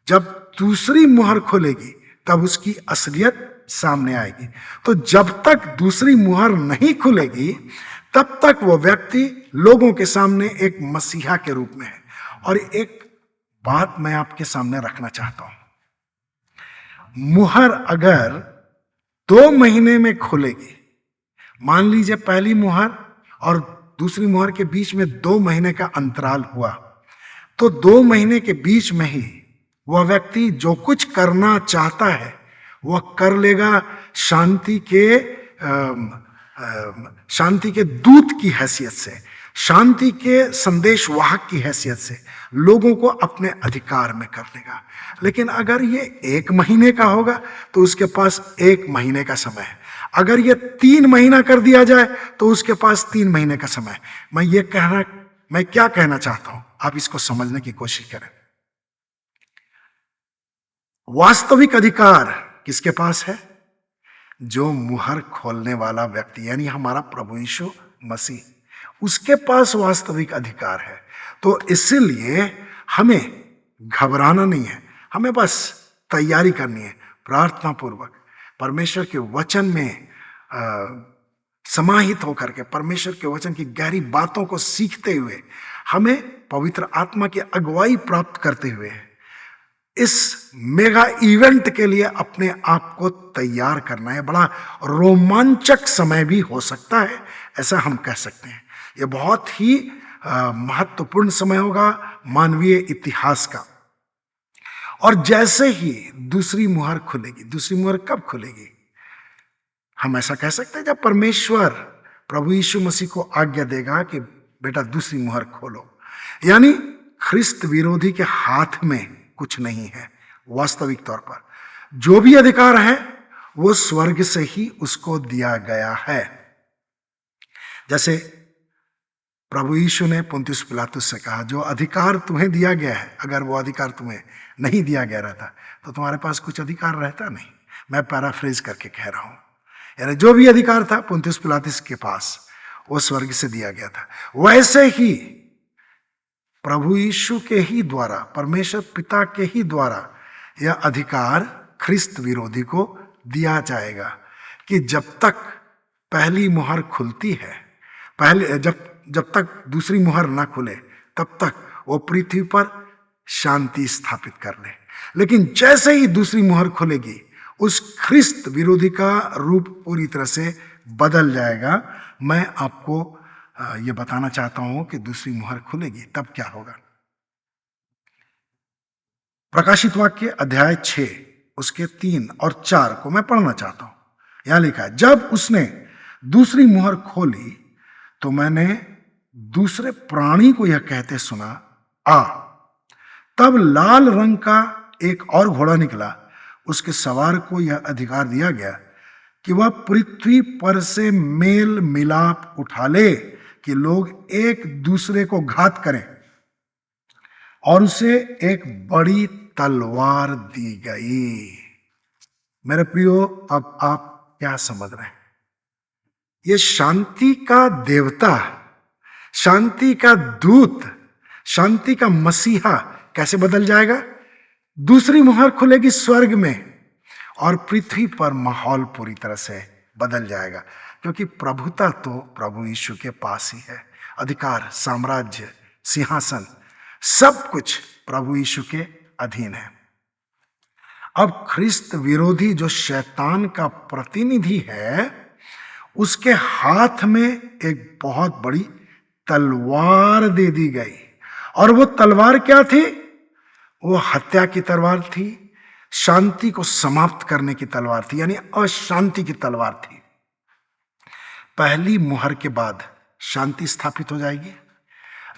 Speaker 1: जब दूसरी मुहर खोलेगी तब उसकी असलियत सामने आएगी। तो जब तक दूसरी मुहर नहीं खुलेगी तब तक वो व्यक्ति लोगों के सामने एक मसीहा के रूप में है। और एक बात मैं आपके सामने रखना चाहता हूं, मुहर अगर 2 महीने में खुलेगी, मान लीजिए पहली मुहर और दूसरी मुहर के बीच में 2 महीने का अंतराल हुआ, तो 2 महीने के बीच में ही वह व्यक्ति जो कुछ करना चाहता है वह कर लेगा, शांति के दूत की हैसियत से, शांति के संदेशवाहक की हैसियत से लोगों को अपने अधिकार में कर लेगा। लेकिन अगर ये 1 महीने का होगा तो उसके पास 1 महीने का समय है। अगर ये 3 महीना कर दिया जाए तो उसके पास 3 महीने का समय है। मैं क्या कहना चाहता हूं, आप इसको समझने की कोशिश करें। वास्तविक अधिकार किसके पास है? जो मुहर खोलने वाला व्यक्ति, यानी हमारा प्रभु यीशु मसीह, उसके पास वास्तविक अधिकार है। तो इसलिए हमें घबराना नहीं है, हमें बस तैयारी करनी है, प्रार्थना पूर्वक परमेश्वर के वचन में समाहित होकर के, परमेश्वर के वचन की गहरी बातों को सीखते हुए, हमें पवित्र आत्मा की अगुवाई प्राप्त करते हुए इस मेगा इवेंट के लिए अपने आप को तैयार करना है। बड़ा रोमांचक समय भी हो सकता है, ऐसा हम कह सकते हैं। ये बहुत ही महत्वपूर्ण समय होगा मानवीय इतिहास का। और जैसे ही दूसरी मुहर खुलेगी, दूसरी मुहर कब खुलेगी? हम ऐसा कह सकते हैं जब परमेश्वर प्रभु यीशु मसीह को आज्ञा देगा कि बेटा दूसरी मुहर खोलो। यानी ख्रिस्त विरोधी के हाथ में कुछ नहीं है। वास्तविक तौर पर जो भी अधिकार है वो स्वर्ग से ही उसको दिया गया है। जैसे प्रभु यीशु ने पुन्तियुस पिलातुस से कहा, जो अधिकार तुम्हें दिया गया है, अगर वो अधिकार तुम्हें नहीं दिया गया रहता तो तुम्हारे पास कुछ अधिकार रहता नहीं। मैं पैराफ्रेज करके कह रहा हूं। यानी जो भी अधिकार था पुन्तियुस पिलातुस के पास, वो स्वर्ग से दिया गया था। वैसे ही प्रभु यीशु के ही द्वारा, परमेश्वर पिता के ही द्वारा यह अधिकार ख्रिस्त विरोधी को दिया जाएगा कि जब तक पहली मुहर खुलती है, जब तक दूसरी मुहर ना खुले तब तक वो पृथ्वी पर शांति स्थापित कर ले। लेकिन जैसे ही दूसरी मुहर खुलेगी, उस ख्रिस्त विरोधी का रूप पूरी तरह से बदल जाएगा। मैं आपको ये बताना चाहता हूं कि दूसरी मुहर खुलेगी तब क्या होगा। प्रकाशित वाक्य अध्याय 6 उसके 3 और 4 को मैं पढ़ना चाहता हूं। यहां लिखा है, जब उसने दूसरी मुहर खोली तो मैंने दूसरे प्राणी को यह कहते सुना, आ। तब लाल रंग का एक और घोड़ा निकला। उसके सवार को यह अधिकार दिया गया कि वह पृथ्वी पर से मेल मिलाप उठा ले, कि लोग एक दूसरे को घात करें। और उसे एक बड़ी तलवार दी गई। मेरे प्रियो, अब आप क्या समझ रहे हैं? ये शांति का देवता, शांति का दूत, शांति का मसीहा कैसे बदल जाएगा? दूसरी मुहर खुलेगी स्वर्ग में और पृथ्वी पर माहौल पूरी तरह से बदल जाएगा। क्योंकि प्रभुता तो प्रभु यीशु के पास ही है। अधिकार, साम्राज्य, सिंहासन, सब कुछ प्रभु यीशु के अधीन है। अब ख्रिस्त विरोधी जो शैतान का प्रतिनिधि है, उसके हाथ में एक बहुत बड़ी तलवार दे दी गई। और वो तलवार क्या थी? वो हत्या की तलवार थी, शांति को समाप्त करने की तलवार थी, यानी अशांति की तलवार थी। पहली मुहर के बाद शांति स्थापित हो जाएगी,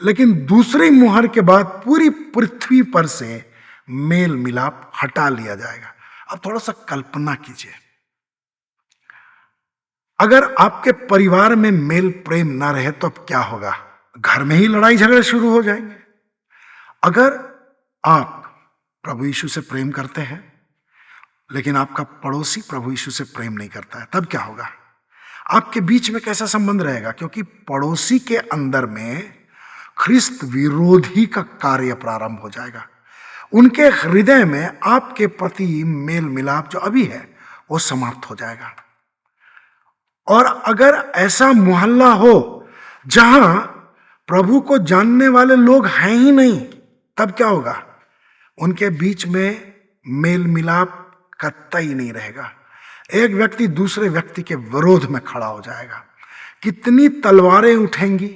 Speaker 1: लेकिन दूसरी मुहर के बाद पूरी पृथ्वी पर से मेल मिलाप हटा लिया जाएगा। अब थोड़ा सा कल्पना कीजिए, अगर आपके परिवार में मेल प्रेम ना रहे तो अब क्या होगा? घर में ही लड़ाई झगड़े शुरू हो जाएंगे। अगर आप प्रभु यीशु से प्रेम करते हैं लेकिन आपका पड़ोसी प्रभु यीशु से प्रेम नहीं करता है, तब क्या होगा? आपके बीच में कैसा संबंध रहेगा? क्योंकि पड़ोसी के अंदर में ख्रिस्त विरोधी का कार्य प्रारंभ हो जाएगा। उनके हृदय में आपके प्रति मेल मिलाप जो अभी है वो समाप्त हो जाएगा। और अगर ऐसा मोहल्ला हो जहां प्रभु को जानने वाले लोग हैं ही नहीं, तब क्या होगा? उनके बीच में मेल मिलाप कतई नहीं रहेगा। एक व्यक्ति दूसरे व्यक्ति के विरोध में खड़ा हो जाएगा। कितनी तलवारें उठेंगी,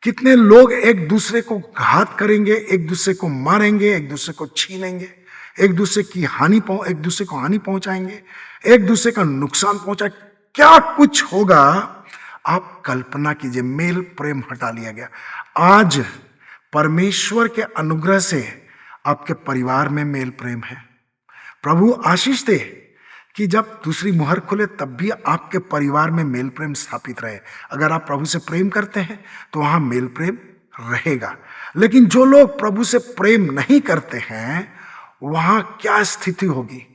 Speaker 1: कितने लोग एक दूसरे को घात करेंगे, एक दूसरे को मारेंगे, एक दूसरे को छीनेंगे, एक दूसरे को हानि पहुंचाएंगे, एक दूसरे का नुकसान पहुंचाए। क्या कुछ होगा आप कल्पना कीजिए। मेल प्रेम हटा लिया गया। आज परमेश्वर के अनुग्रह से आपके परिवार में मेल प्रेम है। प्रभु आशीष दे कि जब दूसरी मुहर खुले तब भी आपके परिवार में मेल प्रेम स्थापित रहे। अगर आप प्रभु से प्रेम करते हैं तो वहां मेल प्रेम रहेगा। लेकिन जो लोग प्रभु से प्रेम नहीं करते हैं, वहां क्या स्थिति होगी?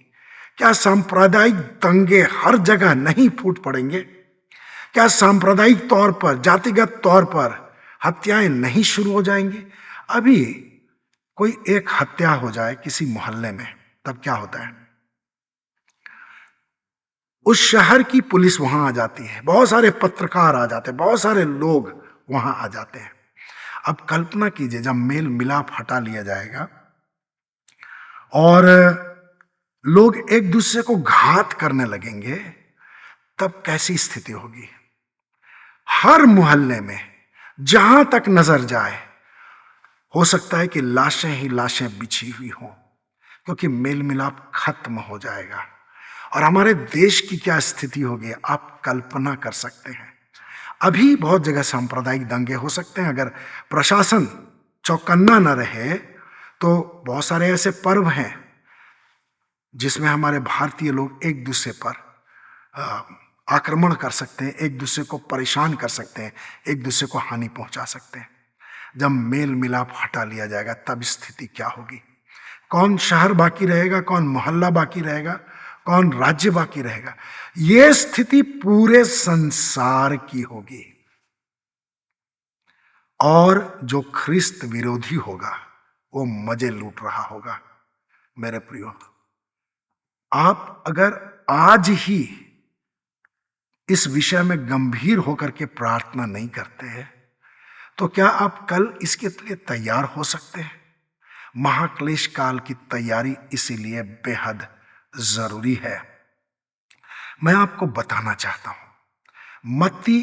Speaker 1: क्या सांप्रदायिक दंगे हर जगह नहीं फूट पड़ेंगे? क्या सांप्रदायिक तौर पर, जातिगत तौर पर हत्याएं नहीं शुरू हो जाएंगी? अभी कोई एक हत्या हो जाए किसी मोहल्ले में, तब क्या होता है? उस शहर की पुलिस वहां आ जाती है, बहुत सारे पत्रकार आ जाते हैं, बहुत सारे लोग वहां आ जाते हैं। अब कल्पना कीजिए जब मेल मिलाप हटा लिया जाएगा और लोग एक दूसरे को घात करने लगेंगे, तब कैसी स्थिति होगी। हर मोहल्ले में जहां तक नजर जाए हो सकता है कि लाशें ही लाशें बिछी हुई हों, क्योंकि मेल मिलाप खत्म हो जाएगा। और हमारे देश की क्या स्थिति होगी आप कल्पना कर सकते हैं। अभी बहुत जगह सांप्रदायिक दंगे हो सकते हैं, अगर प्रशासन चौकन्ना न रहे तो बहुत सारे ऐसे पर्व हैं जिसमें हमारे भारतीय लोग एक दूसरे पर आक्रमण कर सकते हैं, एक दूसरे को परेशान कर सकते हैं, एक दूसरे को हानि पहुंचा सकते हैं। जब मेल मिलाप हटा लिया जाएगा तब स्थिति क्या होगी। कौन शहर बाकी रहेगा, कौन मोहल्ला बाकी रहेगा, कौन राज्य बाकी रहेगा। यह स्थिति पूरे संसार की होगी। और जो ख्रिस्त विरोधी होगा वो मजे लूट रहा होगा। मेरे प्रियो, आप अगर आज ही इस विषय में गंभीर होकर के प्रार्थना नहीं करते हैं तो क्या आप कल इसके लिए तैयार हो सकते हैं। महाक्लेश काल की तैयारी इसीलिए बेहद जरूरी है। मैं आपको बताना चाहता हूं, मत्ती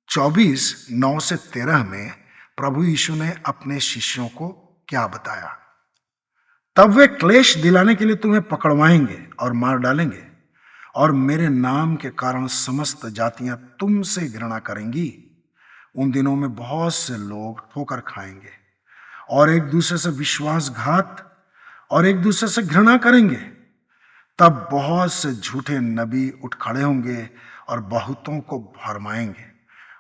Speaker 1: 24:9-13 में प्रभु यीशु ने अपने शिष्यों को क्या बताया। तब वे क्लेश दिलाने के लिए तुम्हें पकड़वाएंगे और मार डालेंगे, और मेरे नाम के कारण समस्त जातियां तुमसे घृणा करेंगी। उन दिनों में बहुत से लोग ठोकर खाएंगे और एक दूसरे से विश्वासघात और एक दूसरे से घृणा करेंगे। तब बहुत से झूठे नबी उठ खड़े होंगे और बहुतों को भरमाएंगे।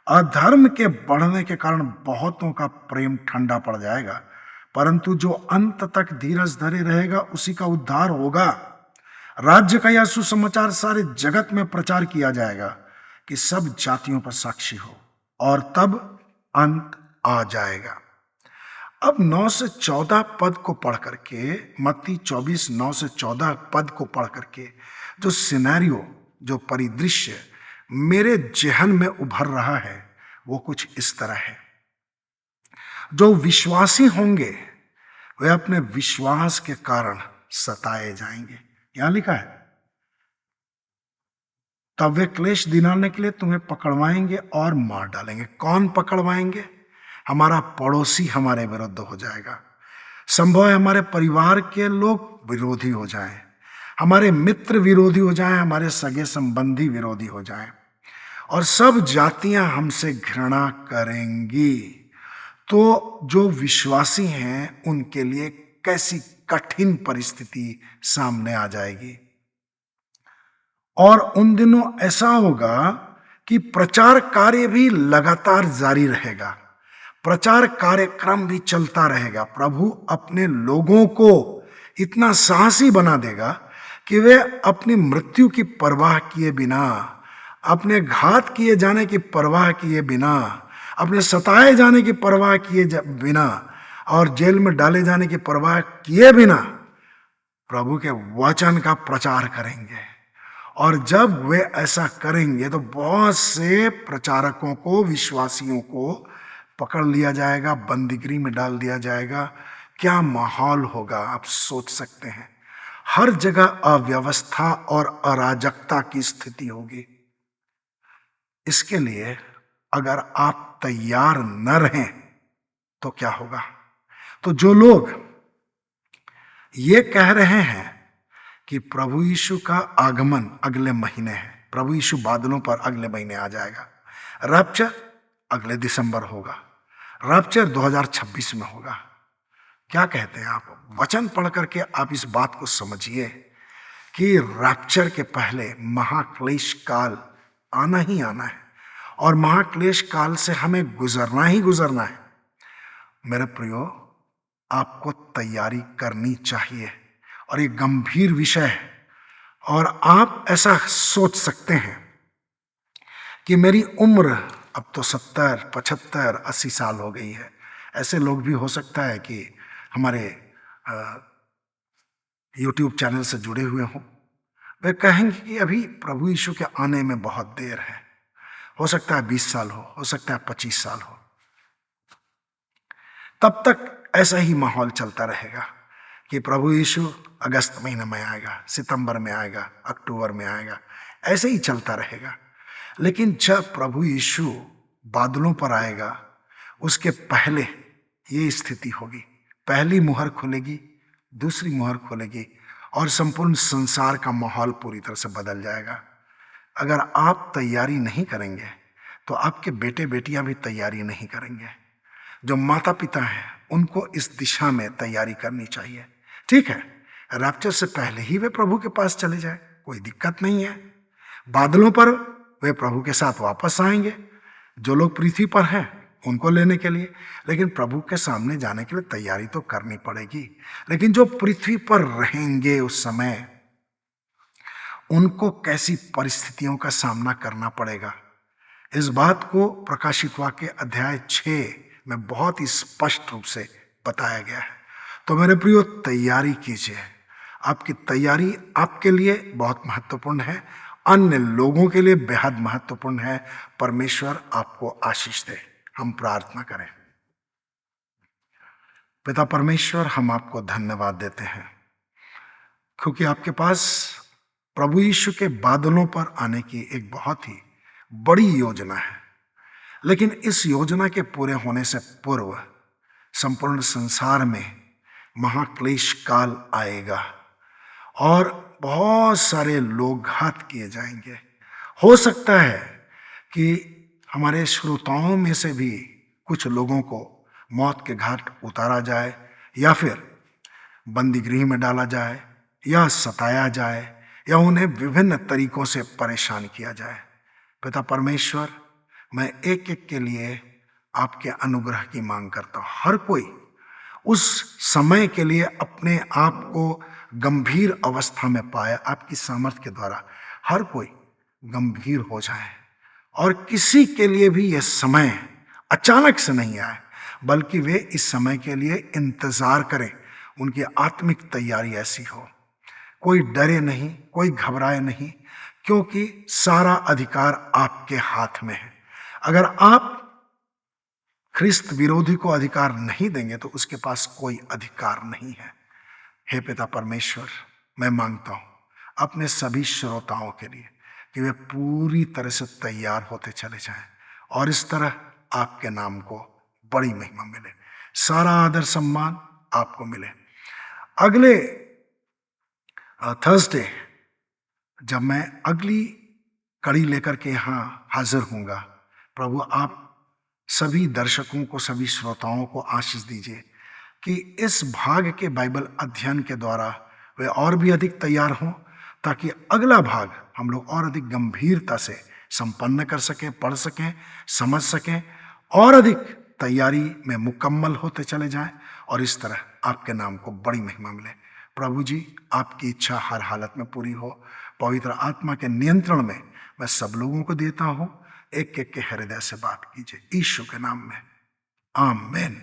Speaker 1: अधर्म के बढ़ने के कारण बहुतों का प्रेम ठंडा पड़ जाएगा, परंतु जो अंत तक धीरज धरे रहेगा उसी का उद्धार होगा। राज्य का यह सुसमाचार सारे जगत में प्रचार किया जाएगा कि सब जातियों पर साक्षी हो, और तब अंत आ जाएगा। अब 9 से 14 पद को पढ़ करके, मत्ती 24:9 से 14 पद को पढ़ करके जो सिनेरियो, जो परिदृश्य मेरे जेहन में उभर रहा है वो कुछ इस तरह है। जो विश्वासी होंगे वे अपने विश्वास के कारण सताए जाएंगे। यहां लिखा है, तब वे क्लेश दिलाने के लिए तुम्हें पकड़वाएंगे और मार डालेंगे। कौन पकड़वाएंगे? हमारा पड़ोसी हमारे विरुद्ध हो जाएगा। संभव है हमारे परिवार के लोग विरोधी हो जाएं, हमारे मित्र विरोधी हो जाएं, हमारे सगे संबंधी विरोधी हो जाएं, और सब जातियां हमसे घृणा करेंगी। तो जो विश्वासी हैं उनके लिए कैसी कठिन परिस्थिति सामने आ जाएगी। और उन दिनों ऐसा होगा कि प्रचार कार्य भी लगातार जारी रहेगा, प्रचार कार्यक्रम भी चलता रहेगा। प्रभु अपने लोगों को इतना साहसी बना देगा कि वे अपनी मृत्यु की परवाह किए बिना, अपने घात किए जाने की परवाह किए बिना, अपने सताए जाने की परवाह किए बिना और जेल में डाले जाने की परवाह किए बिना प्रभु के वचन का प्रचार करेंगे। और जब वे ऐसा करेंगे तो बहुत से प्रचारकों को, विश्वासियों को पकड़ लिया जाएगा, बंदीगृह में डाल दिया जाएगा। क्या माहौल होगा आप सोच सकते हैं। हर जगह अव्यवस्था और अराजकता की स्थिति होगी। इसके लिए अगर आप तैयार न रहें तो क्या होगा। तो जो लोग ये कह रहे हैं कि प्रभु यीशु का आगमन अगले महीने है, प्रभु यीशु बादलों पर अगले महीने आ जाएगा, रैप्चर अगले दिसंबर होगा, रैप्चर 2026 में होगा, क्या कहते हैं आप। वचन पढ़ करके आप इस बात को समझिए कि रैप्चर के पहले महाक्लेश काल आना ही आना है, और महाक्लेश काल से हमें गुजरना ही गुजरना है। मेरे प्रियो, आपको तैयारी करनी चाहिए, और ये गंभीर विषय है। और आप ऐसा सोच सकते हैं कि मेरी उम्र अब तो 70, 75, 80 साल हो गई है। ऐसे लोग भी हो सकता है कि हमारे YouTube चैनल से जुड़े हुए हों। वे कहेंगे कि अभी प्रभु यीशु के आने में बहुत देर है। हो सकता है 20 साल हो सकता है 25 साल हो। तब तक ऐसा ही माहौल चलता रहेगा कि प्रभु यीशु अगस्त महीने में आएगा, सितंबर में आएगा, अक्टूबर में आएगा। ऐसे ही चलता रहेगा। लेकिन जब प्रभु यीशु बादलों पर आएगा, उसके पहले ये स्थिति होगी, पहली मुहर खुलेगी, दूसरी मुहर खुलेगी और संपूर्ण संसार का माहौल पूरी तरह से बदल जाएगा। अगर आप तैयारी नहीं करेंगे तो आपके बेटे बेटियां भी तैयारी नहीं करेंगे। जो माता पिता हैं उनको इस दिशा में तैयारी करनी चाहिए। ठीक है, रैप्चर से पहले ही वे प्रभु के पास चले जाए, कोई दिक्कत नहीं है। बादलों पर वे प्रभु के साथ वापस आएंगे, जो लोग पृथ्वी पर हैं उनको लेने के लिए। लेकिन प्रभु के सामने जाने के लिए तैयारी तो करनी पड़ेगी। लेकिन जो पृथ्वी पर रहेंगे उस समय, उनको कैसी परिस्थितियों का सामना करना पड़ेगा, इस बात को प्रकाशित वाक्य अध्याय 6 में बहुत ही स्पष्ट रूप से बताया गया है। तो मेरे प्रियो, तैयारी कीजिए। आपकी तैयारी आपके लिए बहुत महत्वपूर्ण है, अन्य लोगों के लिए बेहद महत्वपूर्ण है। परमेश्वर आपको आशीष दे। हम प्रार्थना करें। पिता परमेश्वर, हम आपको धन्यवाद देते हैं क्योंकि आपके पास प्रभु यीशु के बादलों पर आने की एक बहुत ही बड़ी योजना है। लेकिन इस योजना के पूरे होने से पूर्व संपूर्ण संसार में महाक्लेश काल आएगा और बहुत सारे लोग घात किए जाएंगे। हो सकता है कि हमारे श्रोताओं में से भी कुछ लोगों को मौत के घाट उतारा जाए, या फिर बंदी गृह में डाला जाए, या सताया जाए, या उन्हें विभिन्न तरीकों से परेशान किया जाए। पिता परमेश्वर, मैं एक एक के लिए आपके अनुग्रह की मांग करता हूँ। हर कोई उस समय के लिए अपने आप को गंभीर अवस्था में पाए। आपकी सामर्थ्य के द्वारा हर कोई गंभीर हो जाए और किसी के लिए भी यह समय अचानक से नहीं आए, बल्कि वे इस समय के लिए इंतजार करें। उनकी आत्मिक तैयारी ऐसी हो, कोई डरे नहीं, कोई घबराए नहीं, क्योंकि सारा अधिकार आपके हाथ में है। अगर आप ख्रिस्त विरोधी को अधिकार नहीं देंगे तो उसके पास कोई अधिकार नहीं है। हे पिता परमेश्वर, मैं मांगता हूं अपने सभी श्रोताओं के लिए कि वे पूरी तरह से तैयार होते चले जाएं और इस तरह आपके नाम को बड़ी महिमा मिले, सारा आदर सम्मान आपको मिले। अगले थर्सडे जब मैं अगली कड़ी लेकर के यहाँ हाजिर होऊंगा, प्रभु आप सभी दर्शकों को, सभी श्रोताओं को आशीष दीजिए कि इस भाग के बाइबल अध्ययन के द्वारा वे और भी अधिक तैयार हों, ताकि अगला भाग हम लोग और अधिक गंभीरता से संपन्न कर सकें, पढ़ सकें, समझ सकें और अधिक तैयारी में मुकम्मल होते चले जाएं और इस तरह आपके नाम को बड़ी महिमा मिले। प्रभु जी, आपकी इच्छा हर हालत में पूरी हो। पवित्र आत्मा के नियंत्रण में मैं सब लोगों को देता हूं। एक एक के हृदय से बात कीजिए, यीशु के नाम में, आमीन।